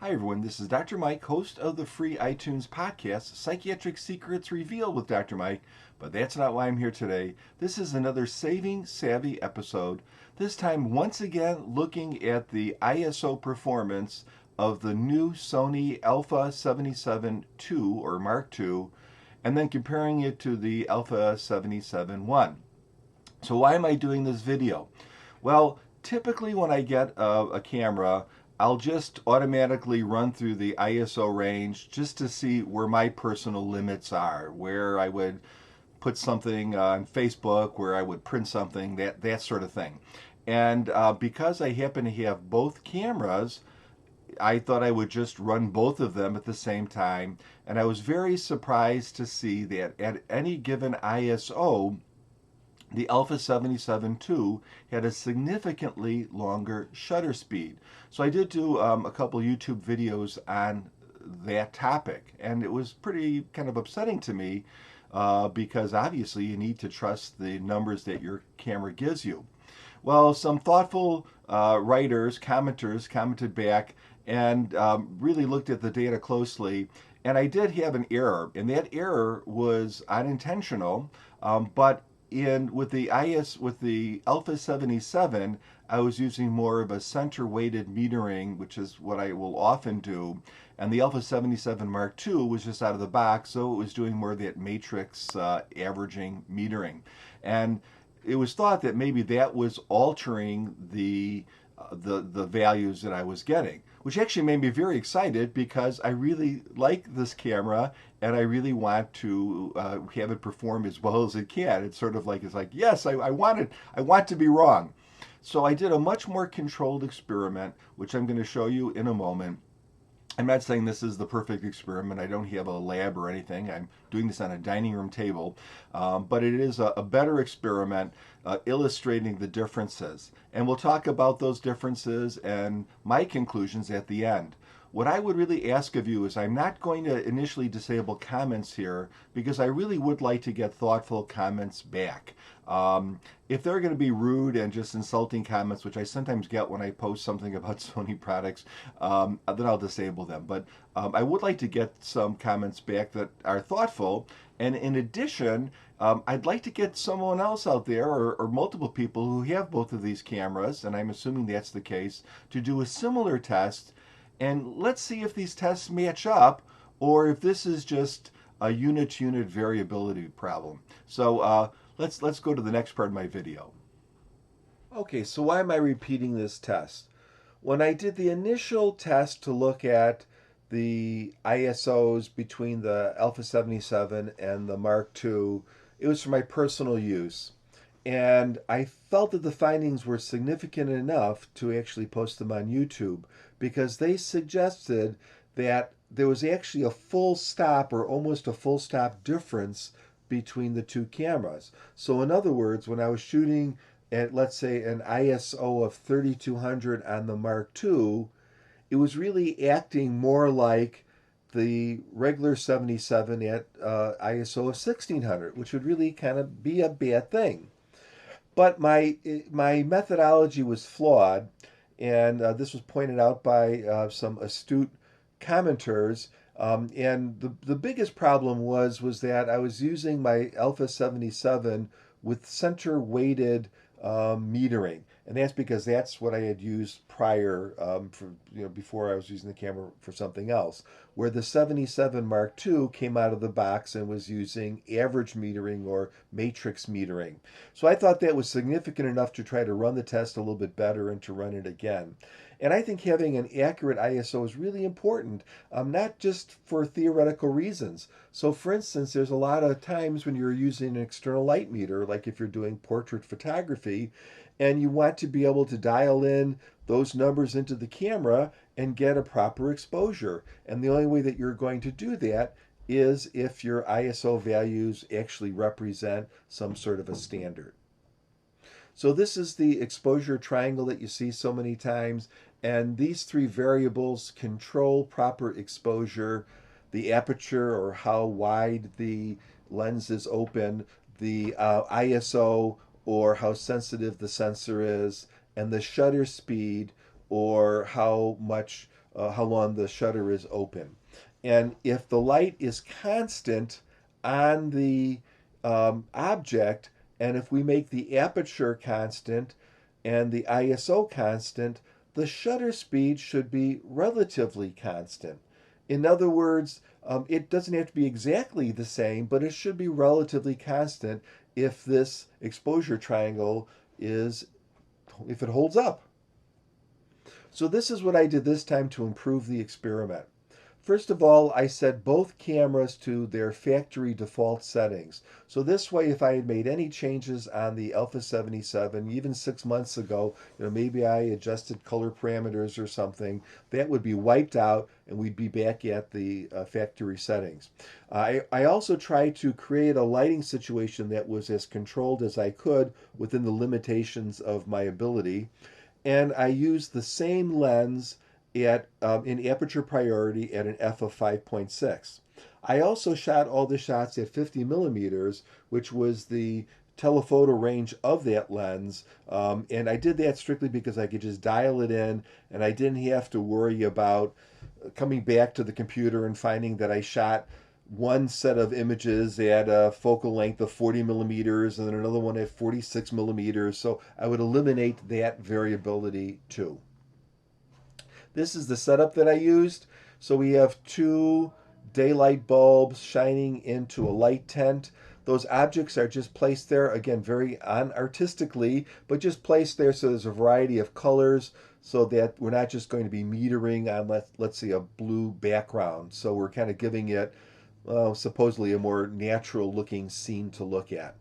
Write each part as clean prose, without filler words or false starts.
Hi everyone, this is Dr. Mike, host of the free iTunes podcast, Psychiatric Secrets Revealed with Dr. Mike, but that's not why I'm here today. This is another Saving Savvy episode, this time once again looking at the ISO performance of the new Sony A77II or Mark II, and then comparing it to the A77I. So why am I doing this video? Well, typically when I get a camera, I'll just automatically run through the ISO range just to see where my personal limits are, where I would put something on Facebook, where I would print something, that sort of thing. And because I happen to have both cameras, I thought I would just run both of them at the same time. And I was very surprised to see that at any given ISO, the A77II had a significantly longer shutter speed. So I did do a couple YouTube videos on that topic, and it was pretty kind of upsetting to me because obviously you need to trust the numbers that your camera gives you. Well, some thoughtful writers, commenters commented back and really looked at the data closely. And I did have an error, and that error was unintentional, but in with the Alpha 77, I was using more of a center weighted metering, which is what I will often do. And the Alpha 77 Mark II was just out of the box, so it was doing more of that matrix averaging metering. And it was thought that maybe that was altering the values that I was getting, which actually made me very excited because I really like this camera and I really want to have it perform as well as it can. It's like yes, I want to be wrong. So I did a much more controlled experiment, which I'm going to show you in a moment. I'm not saying this is the perfect experiment. I don't have a lab or anything. I'm doing this on a dining room table. But it is a better experiment illustrating the differences. And we'll talk about those differences and my conclusions at the end. What I would really ask of you is I'm not going to initially disable comments here because I really would like to get thoughtful comments back. If they're going to be rude and just insulting comments, which I sometimes get when I post something about Sony products, then I'll disable them. But I would like to get some comments back that are thoughtful. And in addition, I'd like to get someone else out there or multiple people who have both of these cameras, and I'm assuming that's the case, to do a similar test. And let's see if these tests match up or if this is just a unit-to-unit variability problem. So let's go to the next part of my video. Okay, so why am I repeating this test? When I did the initial test to look at the ISOs between the Alpha 77 and the Mark II, it was for my personal use. And I felt that the findings were significant enough to actually post them on YouTube because they suggested that there was actually a full stop or almost a full stop difference between the two cameras. So in other words, when I was shooting at, let's say, an ISO of 3200 on the Mark II, it was really acting more like the regular 77 at ISO of 1600, which would really kind of be a bad thing. But my methodology was flawed, and this was pointed out by some astute commenters. And the biggest problem was that I was using my Alpha 77 with center weighted metering, and that's because that's what I had used prior before I was using the camera for something else. Where the 77 Mark II came out of the box and was using average metering or matrix metering. So I thought that was significant enough to try to run the test a little bit better and to run it again. And I think having an accurate ISO is really important, not just for theoretical reasons. So for instance, there's a lot of times when you're using an external light meter, like if you're doing portrait photography, and you want to be able to dial in those numbers into the camera and get a proper exposure. And the only way that you're going to do that is if your ISO values actually represent some sort of a standard. So this is the exposure triangle that you see so many times, and these three variables control proper exposure, the aperture or how wide the lens is open, the ISO or how sensitive the sensor is, and the shutter speed or how much how long the shutter is open. And if the light is constant on the object, and if we make the aperture constant and the ISO constant, the shutter speed should be relatively constant. In other words, it doesn't have to be exactly the same, but it should be relatively constant if this exposure triangle if it holds up. So this is what I did this time to improve the experiment. First of all, I set both cameras to their factory default settings. So this way, if I had made any changes on the Alpha 77, even 6 months ago, maybe I adjusted color parameters or something, that would be wiped out and we'd be back at the factory settings. I also tried to create a lighting situation that was as controlled as I could within the limitations of my ability. And I used the same lens in aperture priority at an f of 5.6. I also shot all the shots at 50 millimeters, which was the telephoto range of that lens. And I did that strictly because I could just dial it in and I didn't have to worry about coming back to the computer and finding that I shot one set of images at a focal length of 40 millimeters and then another one at 46 millimeters. So I would eliminate that variability too. This is the setup that I used. So we have two daylight bulbs shining into a light tent. Those objects are just placed there, again, very unartistically, but just placed there so there's a variety of colors so that we're not just going to be metering on, let's say, a blue background. So we're kind of giving it supposedly a more natural looking scene to look at.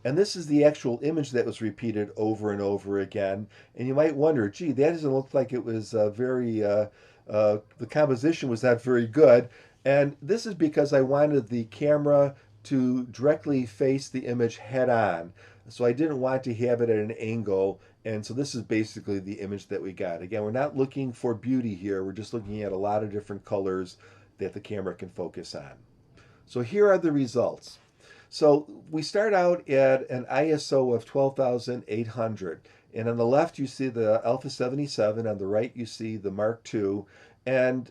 And this is the actual image that was repeated over and over again. And you might wonder, gee, that doesn't look like it was the composition was not very good. And this is because I wanted the camera to directly face the image head on. So I didn't want to have it at an angle. And so this is basically the image that we got. Again, we're not looking for beauty here. We're just looking at a lot of different colors that the camera can focus on. So here are the results. So we start out at an ISO of 12,800. And on the left, you see the Alpha 77. On the right, you see the Mark II. And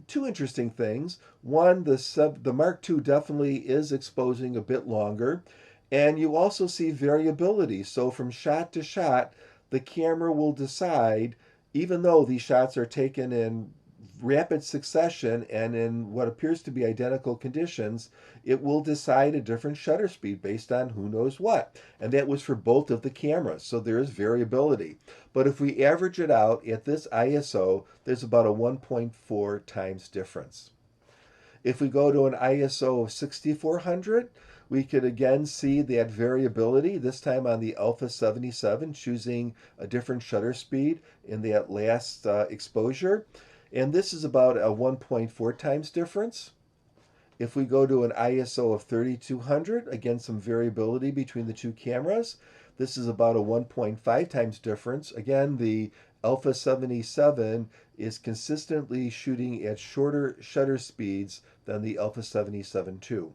two interesting things. One, the Mark II definitely is exposing a bit longer. And you also see variability. So from shot to shot, the camera will decide, even though these shots are taken in rapid succession and in what appears to be identical conditions, it will decide a different shutter speed based on who knows what. And that was for both of the cameras, so there is variability. But if we average it out at this ISO, there's about a 1.4 times difference. If we go to an ISO of 6400, we could again see that variability, this time on the Alpha 77, choosing a different shutter speed in that last exposure. And this is about a 1.4 times difference. If we go to an ISO of 3200, again some variability between the two cameras. This is about a 1.5 times difference. Again, the Alpha 77 is consistently shooting at shorter shutter speeds than the Alpha 77II.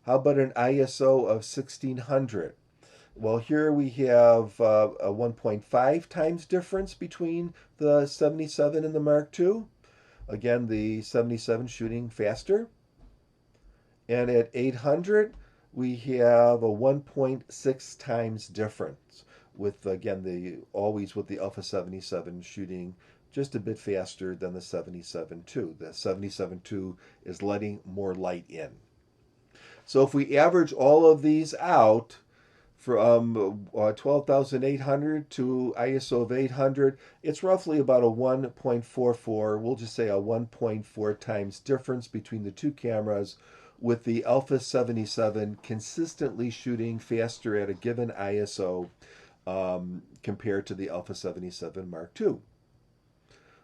How about an ISO of 1600? Well, here we have a 1.5 times difference between the 77 and the Mark II. Again, the 77 shooting faster. And at 800, we have a 1.6 times difference with, again, always with the Alpha 77 shooting just a bit faster than the 77II. The 77II is letting more light in. So if we average all of these out, from 12,800 to ISO of 800, it's roughly about a 1.44, we'll just say a 1.4 times difference between the two cameras, with the Alpha 77 consistently shooting faster at a given ISO compared to the Alpha 77 Mark II.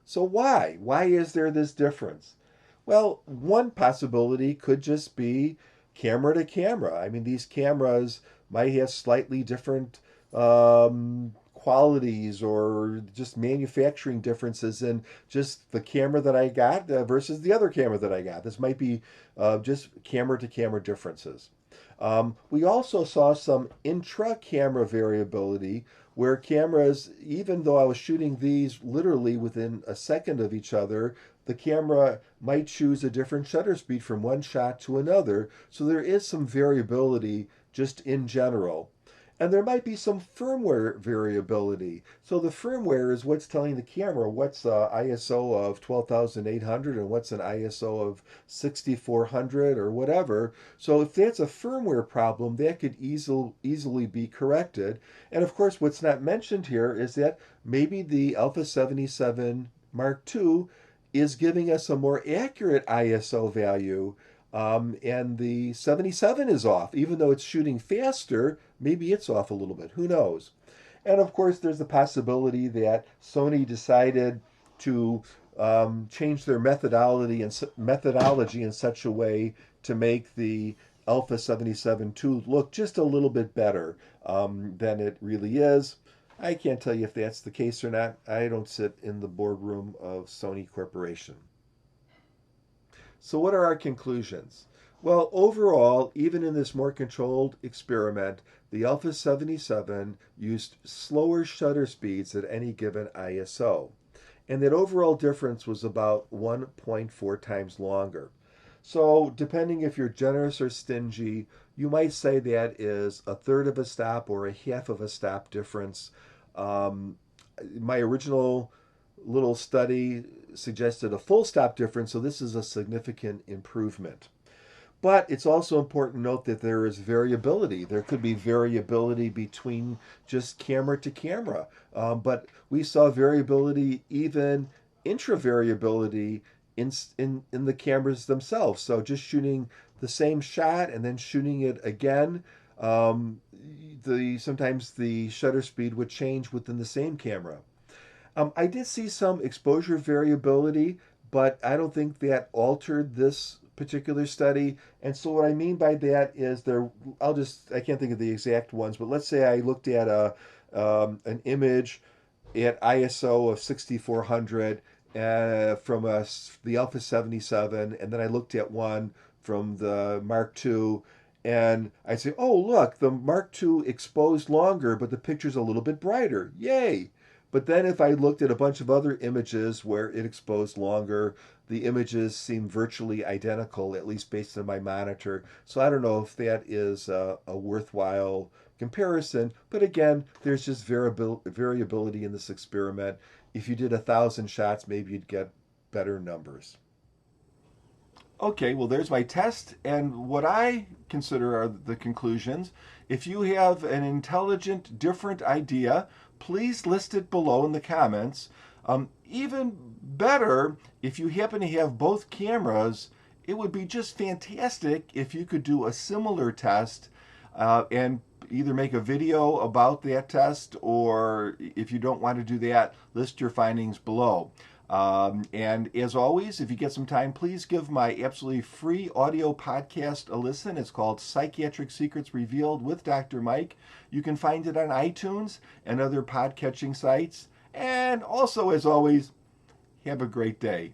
So why? Why is there this difference? Well, one possibility could just be camera to camera. I mean, these cameras might have slightly different qualities or just manufacturing differences in just the camera that I got versus the other camera that I got. This might be just camera to camera differences. We also saw some intra-camera variability where cameras, even though I was shooting these literally within a second of each other, the camera might choose a different shutter speed from one shot to another. So there is some variability just in general. And there might be some firmware variability. So the firmware is what's telling the camera what's ISO of 12,800 and what's an ISO of 6,400 or whatever. So if that's a firmware problem, that could easily be corrected. And of course, what's not mentioned here is that maybe the Alpha 77 Mark II is giving us a more accurate ISO value, and the 77 is off. Even though it's shooting faster, maybe it's off a little bit. Who knows? And of course, there's the possibility that Sony decided to change their methodology in such a way to make the Alpha 77II look just a little bit better than it really is. I can't tell you if that's the case or not. I don't sit in the boardroom of Sony Corporation. So, what are our conclusions? Well, overall, even in this more controlled experiment, the Alpha 77 used slower shutter speeds at any given ISO. And that overall difference was about 1.4 times longer. So, depending if you're generous or stingy, you might say that is a third of a stop or a half of a stop difference. Um, my original little study suggested a full stop difference, so this is a significant improvement. But it's also important to note that there is variability. There could be variability between just camera to camera, but we saw variability, even intra-variability in the cameras themselves. So just shooting the same shot and then shooting it again, sometimes the shutter speed would change within the same camera. I did see some exposure variability, but I don't think that altered this particular study. And so what I mean by that is I can't think of the exact ones, but let's say I looked at an image at ISO of 6400 from the Alpha 77, and then I looked at one from the Mark II, and I say, oh, look, the Mark II exposed longer, but the picture's a little bit brighter. Yay! But then if I looked at a bunch of other images where it exposed longer, the images seem virtually identical, at least based on my monitor. So I don't know if that is a worthwhile comparison. But again, there's just variability in this experiment. If you did 1,000 shots, maybe you'd get better numbers. Okay, well, there's my test, and what I consider are the conclusions. If you have an intelligent, different idea, please list it below in the comments. Even better, if you happen to have both cameras, it would be just fantastic if you could do a similar test and either make a video about that test, or if you don't want to do that, list your findings below. And as always, if you get some time, please give my absolutely free audio podcast a listen. It's called Psychiatric Secrets Revealed with Dr. Mike. You can find it on iTunes and other podcatching sites. And also, as always, have a great day.